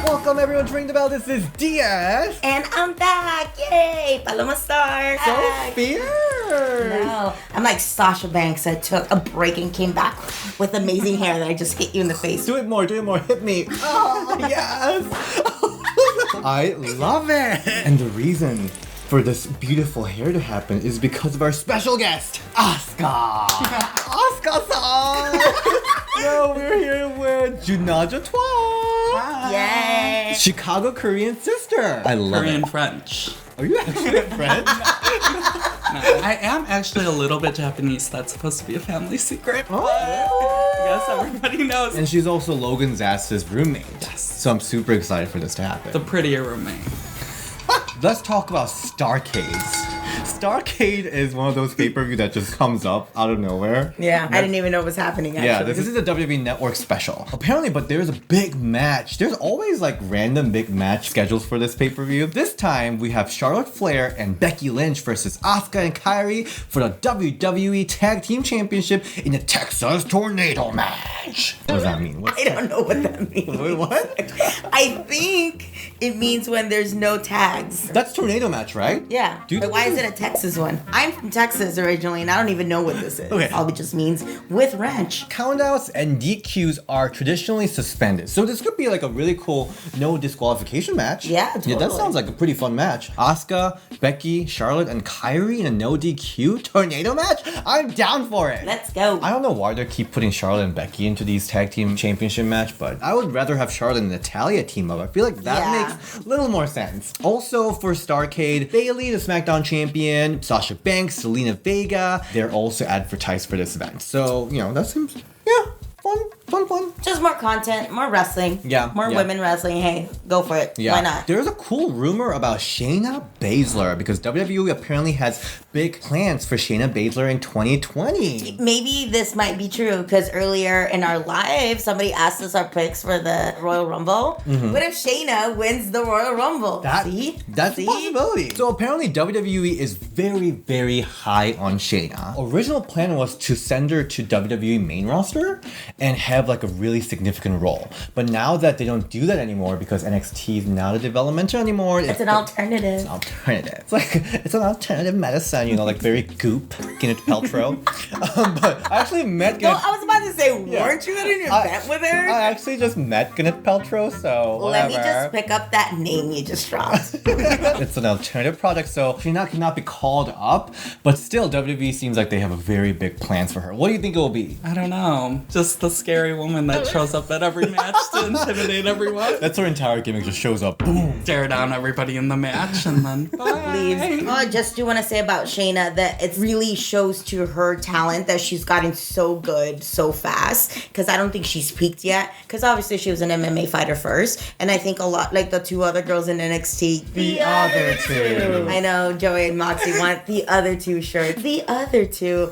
Welcome everyone to Ring the Bell. This is Diaz. And I'm back. Yay! Paloma Star. So fierce. No, I'm like Sasha Banks that took a break and came back with amazing hair that I just hit you in the face. Do it more. Hit me. Oh, yes. I love it. And the reason for this beautiful hair to happen is because of our special guest, Asuka. Asuka-san. No, we're here with Junaja Twa. Yay! Chicago Korean sister. I love Korean it. French. Are you actually French? No, I am actually a little bit Japanese. That's supposed to be a family secret. Oh. Yes, everybody knows. And she's also Logan Zass's roommate. Yes. So I'm super excited for this to happen. The prettier roommate. Let's talk about Starrcade. Starrcade is one of those pay-per-view that just comes up out of nowhere. Yeah, I didn't even know it was happening actually. Yeah, this is a WWE Network special. Apparently, but there's a big match. There's always like random big match schedules for this pay-per-view. This time, we have Charlotte Flair and Becky Lynch versus Asuka and Kairi for the WWE Tag Team Championship in the Texas Tornado match. What does that mean? I don't know what that means. Wait, what? I think it means when there's no tags. That's Tornado match, right? Yeah. Dude, But why is it a Texas one? I'm from Texas originally, and I don't even know what this is. Okay. All it just means with ranch. Countouts and DQs are traditionally suspended. So this could be like a really cool no disqualification match. Yeah, totally. Yeah, that sounds like a pretty fun match. Asuka, Becky, Charlotte, and Kairi in a no DQ tornado match? I'm down for it. Let's go. I don't know why they keep putting Charlotte and Becky into these tag team championship match, but I would rather have Charlotte and Natalya team up. I feel like that makes a little more sense. Also for Starrcade, Bayley, the SmackDown champion, Sasha Banks, Selena Vega, they're also advertised for this event. So, you know, that seems, yeah, fun. Just more content, more wrestling. Yeah, More yeah. women wrestling. Hey, go for it. Yeah. Why not? There's a cool rumor about Shayna Baszler because WWE apparently has big plans for Shayna Baszler in 2020. Maybe this might be true because earlier in our live, somebody asked us our picks for the Royal Rumble. What if Shayna wins the Royal Rumble? That's See? a possibility. So apparently WWE is very, very high on Shayna. Original plan was to send her to WWE main roster and have like a really significant role. But now that they don't do that anymore because NXT is not a developmental anymore. It's an alternative. It's like, it's an alternative medicine, you know, like very goop, Gwyneth Paltrow. But I actually met No, Gwyneth. I was about to say, weren't you at an event with her? I actually just met Gwyneth Paltrow, so Let whatever. me just pick up that name you just dropped. It's an alternative product, so Shayna cannot be called up, but still WWE seems like they have a very big plans for her. What do you think it will be? I don't know. Just the scary woman that shows up at every match to intimidate everyone. That's her entire gimmick, just shows up, boom. Stare down everybody in the match and then bye. Leaves. Oh, I just do want to say about Shayna that it really shows to her talent that she's gotten so good so fast because I don't think she's peaked yet because obviously she was an MMA fighter first and I think a lot like the two other girls in NXT. The other two. I know Joey and Moxie want the other two shirts. The other two,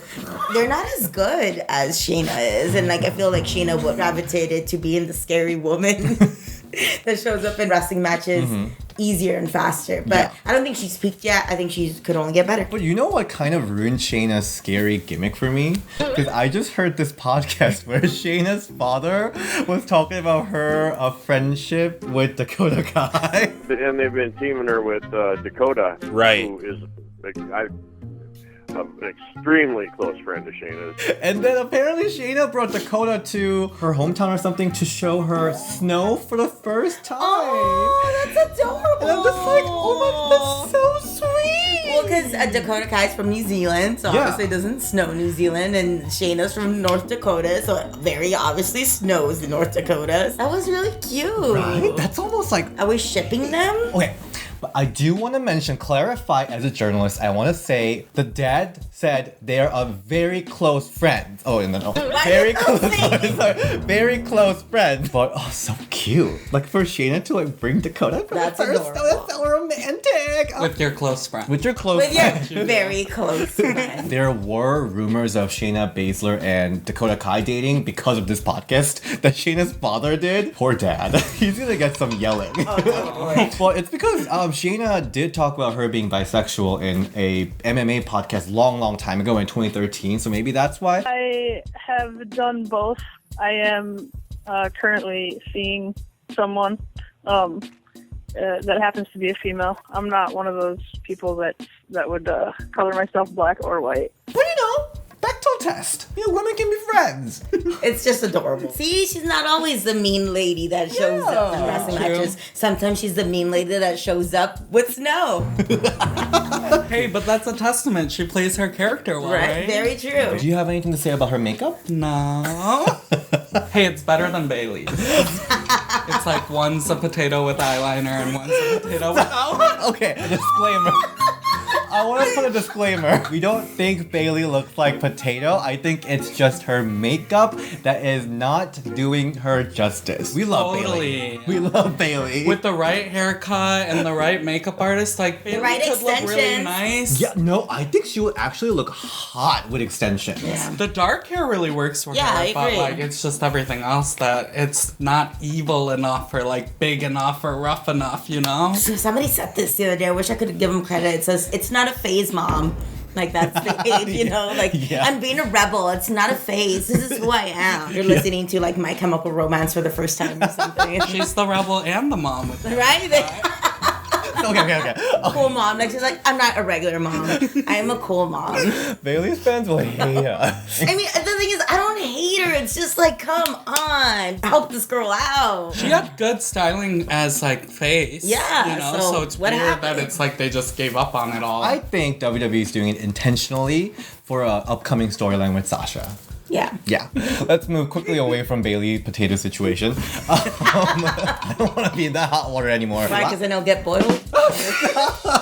they're not as good as Shayna is and like I feel like Shayna would gravitated to being the scary woman that shows up in wrestling matches easier and faster. But Yeah. I don't think she's peaked yet. I think she could only get better. But you know what kind of ruined Shayna's scary gimmick for me? Because I just heard this podcast where Shayna's father was talking about her friendship with Dakota Kai. And they've been teaming her with Dakota, Right. who is an extremely close friend of Shayna's. And then apparently Shayna brought Dakota to her hometown or something to show her snow for the first time. Oh, that's adorable. And I'm just like, oh my, that's so sweet. Well, because Dakota Kai's from New Zealand, so Yeah. obviously it doesn't snow in New Zealand, and Shayna's from North Dakota, so it very obviously snows in North Dakota. That was really cute. Right? That's almost like, Are we shipping them? okay. But I do want to clarify as a journalist, I want to say the dad said they're a very close friend. Oh, no. Very close, sorry, very close friends. But, oh, so cute. Like, for Shayna to, like, bring Dakota for That's the first adorable. That's so romantic. Oh. With your close friend. With your close With your friend. very close friend. There were rumors of Shayna Baszler and Dakota Kai dating because of this podcast that Shayna's father did. Poor dad. He's gonna get some yelling. Well, it's because Shayna did talk about her being bisexual in a MMA podcast long time ago in 2013, so maybe that's why. I have done both. I am currently seeing someone that happens to be a female. I'm not one of those people that would color myself black or white. But Bechdel test. Women can be friends. It's just adorable. See, she's not always the mean lady that shows up in wrestling matches. Sometimes she's the mean lady that shows up with snow. Hey, but that's a testament. She plays her character well, right? Very true. Do you have anything to say about her makeup? No. Hey, it's better than Bailey's. It's like one's a potato with eyeliner and one's a potato without. Okay, a disclaimer. I want to put a disclaimer. We don't think Bailey looks like potato. I think it's just her makeup that is not doing her justice. We love Bailey. We love Bailey. With the right haircut and the right makeup artist, like Bailey right could look really extensions. nice. Yeah, no, I think she would actually look hot with extensions. Yeah. The dark hair really works for her, I but agree. like it's just everything else that it's not evil enough or like big enough or rough enough, you know? So somebody said this the other day. I wish I could give them credit. It says, it's not a phase, Mom. Like, that's the age, you know? Like, I'm being a rebel. It's not a phase. This is who I am. You're listening to, like, My Chemical Romance for the first time or something. She's the rebel and the mom with it. Right? Okay. Cool mom. Like, she's like, I'm not a regular mom. I am a cool mom. Bailey's fans will hate us. I mean, the thing is, I don't hate her. It's just like, come on. Help this girl out. She had good styling as like face. Yeah, You know, so so it's what weird happened? that it's like they just gave up on it all. I think WWE is doing it intentionally for an upcoming storyline with Sasha. Yeah. Yeah. Let's move quickly away from Bailey's potato situation. I don't want to be in that hot water anymore. Why? Because then I'll get boiled?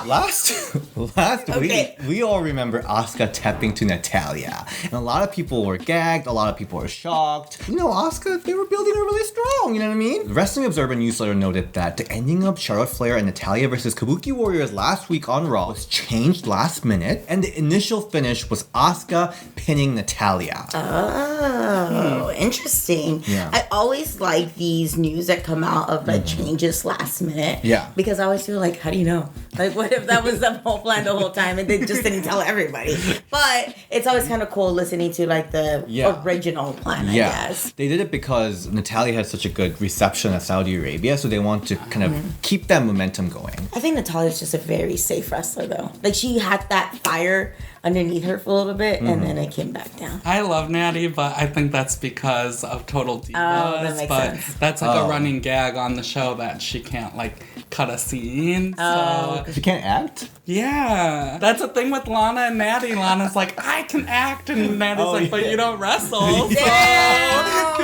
Last Okay. week, we all remember Asuka tapping to Natalya. And a lot of people were gagged, a lot of people were shocked. Asuka, they were building her really strong, you know what I mean? The Wrestling Observer newsletter noted that the ending of Charlotte Flair and Natalya versus Kabuki Warriors last week on Raw was changed last minute, and the initial finish was Asuka pinning Natalya. Oh, interesting. Yeah. I always like these news that come out of like changes last minute. Yeah. Because I always feel like, how do you know? Like, what if that was the whole plan the whole time and they just didn't tell everybody? But it's always kind of cool listening to like the original plan, I guess. They did it because Natalya had such a good reception at Saudi Arabia, so they want to kind of keep that momentum going. I think Natalya's just a very safe wrestler, though. Like, she had that fire underneath her for a little bit, and then it came back down. I love Natty, but I think that's because of Total Divas. Oh, that makes sense. That's like a running gag on the show that she can't like cut a scene. So She can't act? yeah, that's a thing with Lana and Natty. Lana's like, I can act, and Natty's like, but you don't wrestle. So.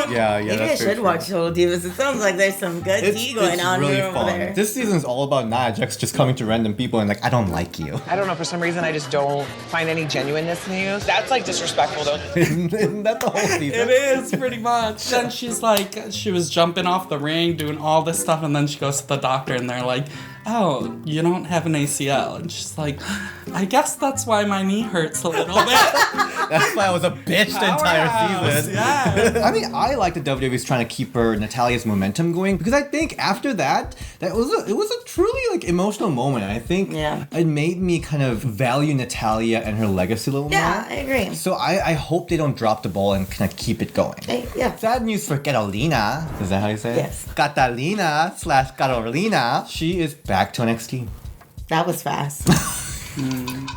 Yeah, Maybe I that's should watch Total Divas. It sounds like there's some good tea going on really here over fun. there. This season's all about Nia Jax just coming to random people and like, I don't like you. I don't know, for some reason I just don't find any genuineness in you. That's like disrespectful though. Isn't that the whole season? It is pretty much. Then she's like, she was jumping off the ring, doing all this stuff, and then she goes to the doctor, and they're like, oh, you don't have an ACL. And she's like, I guess that's why my knee hurts a little bit. That's why I was a bitch the entire season. Yeah. I mean, I like the WWE's trying to keep her Natalya's momentum going because I think after that, it was a truly like emotional moment. I think it made me kind of value Natalya and her legacy a little more. Yeah, I agree. So I hope they don't drop the ball and kind of keep it going. Yeah. Sad news for Carolina. Is that how you say it? Yes. Catalina/Carolina. She is back to NXT. That was fast.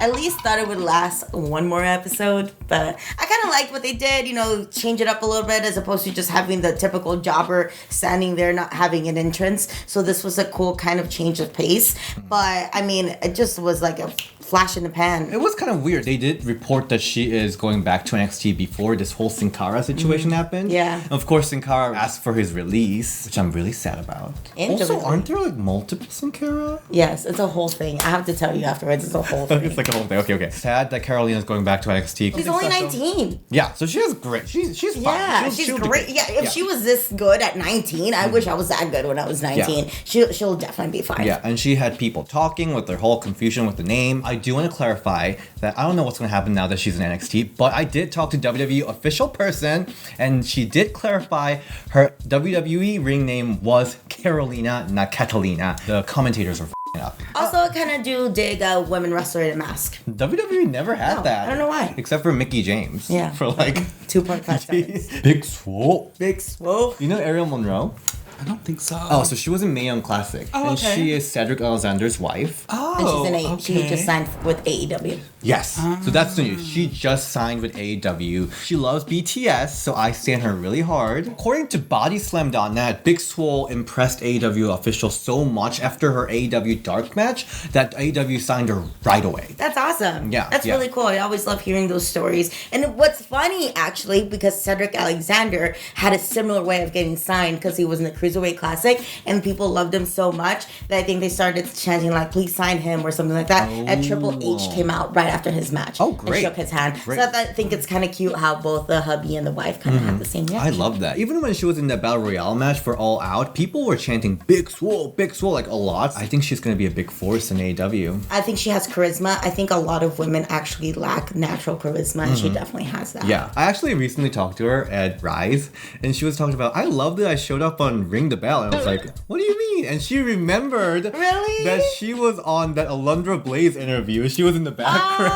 At least thought it would last one more episode, but I kind of like what they did, change it up a little bit as opposed to just having the typical jobber standing there not having an entrance. So this was a cool kind of change of pace, but I mean, it just was like a flash in the pan. It was kind of weird. They did report that she is going back to NXT before this whole Sin Cara situation happened. Yeah. Of course, Sin Cara asked for his release, which I'm really sad about. Also, aren't there like multiple Sin Cara? Yes, it's a whole thing. I have to tell you afterwards, it's a whole thing. It's like a whole thing. Okay. Sad that Carolina's going back to NXT. She's only 19. Yeah, so she is great. She's fine. Yeah, she's great. Yeah, if she was this good at 19, I wish I was that good when I was 19. Yeah. She'll definitely be fine. Yeah, and she had people talking with their whole confusion with the name. I do want to clarify that I don't know what's going to happen now that she's in NXT, but I did talk to WWE official person, and she did clarify her WWE ring name was Carolina, not Catalina. The commentators were f***ing up. Also, I kind of do dig a women wrestler in a mask. WWE never had that. I don't know why. Except for Mickie James. Yeah. For like 2.5 seconds. Big Swole. Big Swole. You know Ariel Monroe? I don't think so. Oh, so she was in Mae Young Classic. Oh, and okay. she is Cedric Alexander's wife. Oh, And she just signed with AEW. Yes. So that's the news. She just signed with AEW. She loves BTS, so I stand her really hard. According to BodySlam.net, Big Swole impressed AEW officials so much after her AEW Dark match that AEW signed her right away. That's awesome. Yeah, That's yeah. really cool. I always love hearing those stories. And what's funny, actually, because Cedric Alexander had a similar way of getting signed because he was in the Cruiserweight Classic and people loved him so much that I think they started chanting, like, please sign him or something like that. And Triple H came out right after his match. Oh, great. And shook his hand. Great. So I think it's kind of cute how both the hubby and the wife kind of have the same I reaction. love that. Even when she was in that Battle Royale match for All Out, people were chanting Big Swole, like a lot. I think she's going to be a big force in AEW. I think she has charisma. I think a lot of women actually lack natural charisma, and she definitely has that. Yeah, I actually recently talked to her at Rise, and she was talking about, I love that I showed up on Ring the Bell, and I was like, what do you mean? And she remembered Really? that she was on that Alundra Blaze interview. She was in the background.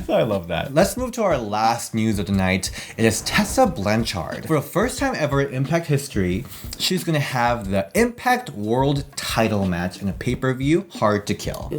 So I love that. Let's move to our last news of the night. It is Tessa Blanchard. For the first time ever in Impact history, she's going to have the Impact World title match in a pay-per-view, Hard to Kill.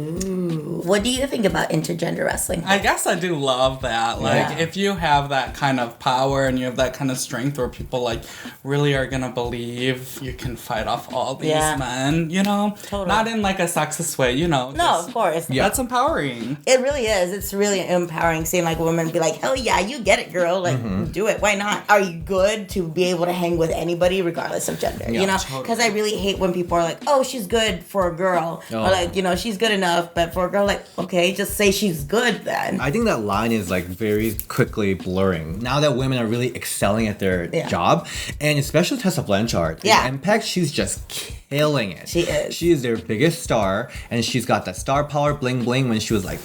What do you think about intergender wrestling? I guess I do love that. Like, Yeah. if you have that kind of power and you have that kind of strength where people, like, really are gonna believe you can fight off all these Yeah. men, you know? Totally. Not in, like, a sexist way, you know? No, just- of course. Yeah. That's empowering. It really is. It's really empowering seeing like women be like, hell yeah, you get it, girl. Like, do it. Why not? Are you good to be able to hang with anybody regardless of gender? Yeah, you know? totally. Because I really hate when people are like, oh, she's good for a girl. Oh. Or like, you know, she's good enough. But for a girl, like, okay, just say she's good then. I think that line is like very quickly blurring. Now that women are really excelling at their Yeah. job, and especially Tessa Blanchard. Yeah. In Impact, she's just killing it. She is. She is their biggest star, and she's got that star power bling bling when she was like,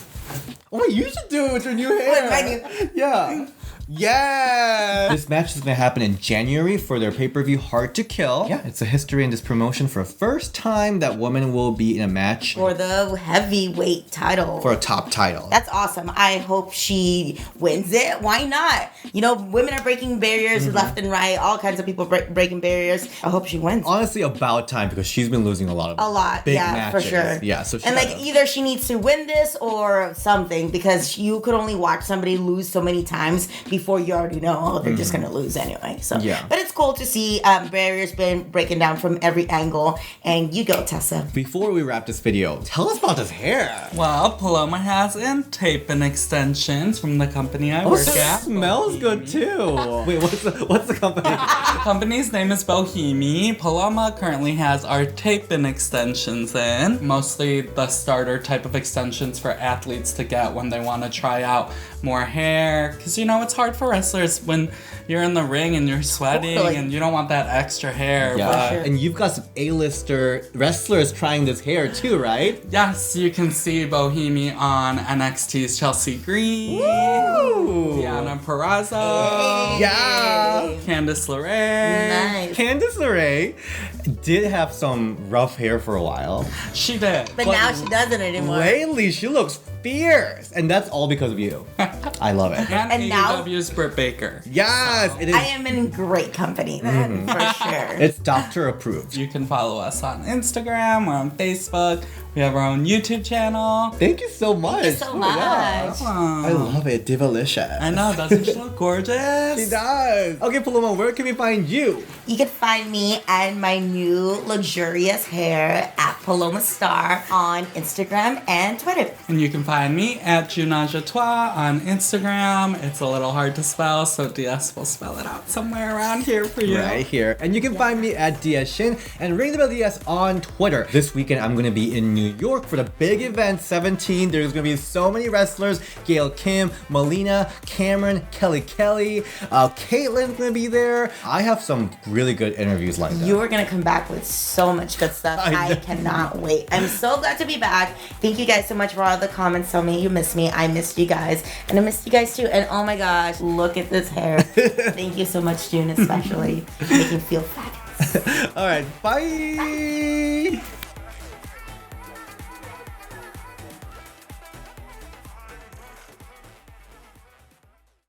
oh, you should do it with your new hair. my new- Yeah. Yeah! This match is going to happen in January for their pay-per-view Hard to Kill. Yeah, it's a history in this promotion for the first time that women will be in a match For the heavyweight title. for a top title. That's awesome. I hope she wins it. Why not? You know, women are breaking barriers left and right. All kinds of people breaking barriers. I hope she wins. Honestly, about time because she's been losing a lot of big yeah, matches. for sure. Yeah, so she and like gotta- either she needs to win this or something because you could only watch somebody lose so many times before you already know they're just gonna lose anyway. So Yeah. but it's cool to see barriers been breaking down from every angle. And you go, Tessa. Before we wrap this video, tell us about this hair. Well, Paloma has in tape and extensions from the company I work at. Smells good too. Wait, what's the company? Company's name is Bohemi. Paloma currently has our tape and extensions in. Mostly the starter type of extensions for athletes to get when they want to try out more hair. Because, you know, it's hard for wrestlers when you're in the ring and you're sweating Totally. and you don't want that extra hair. Yeah, But sure. and you've got some A-lister wrestlers trying this hair too, right? yes, you can see Bohemi on NXT's Chelsea Green, Ooh. Deonna Purrazzo, Yeah. Candice LeRae. Nice. Candice LeRae did have some rough hair for a while. She did. But now she doesn't anymore. Lately, she looks fierce, and that's all because of you. I love it. And, And now- AEW's Britt Baker. Yes, it is. I am in great company then, for sure. It's doctor approved. You can follow us on Instagram or on Facebook. We have our own YouTube channel. Thank you so much. Thank you so Oh my God. much. I love it. Divalicious. I know, doesn't she look gorgeous? She does. Okay, Paloma, where can we find you? You can find me and my new luxurious hair at Paloma Star on Instagram and Twitter. And you can find me at Junajatois on Instagram. It's a little hard to spell, so DS will spell it out somewhere around here for you. Right here. And you can find me at DS Shin and Ring the Bell DS on Twitter. This weekend, I'm going to be in New York for the big event 17. There's going to be so many wrestlers. Gail Kim, Melina, Cameron, Kelly, Caitlin's going to be there. I have some really good interviews lined up. You are going to come back with so much good stuff. I know. I cannot wait. I'm so glad to be back. Thank you guys so much for all the comments telling me you missed me. I missed you guys. And I missed you guys too. And oh my gosh, look at this hair. Thank you so much, June, especially. Making me feel fabulous. All right, bye.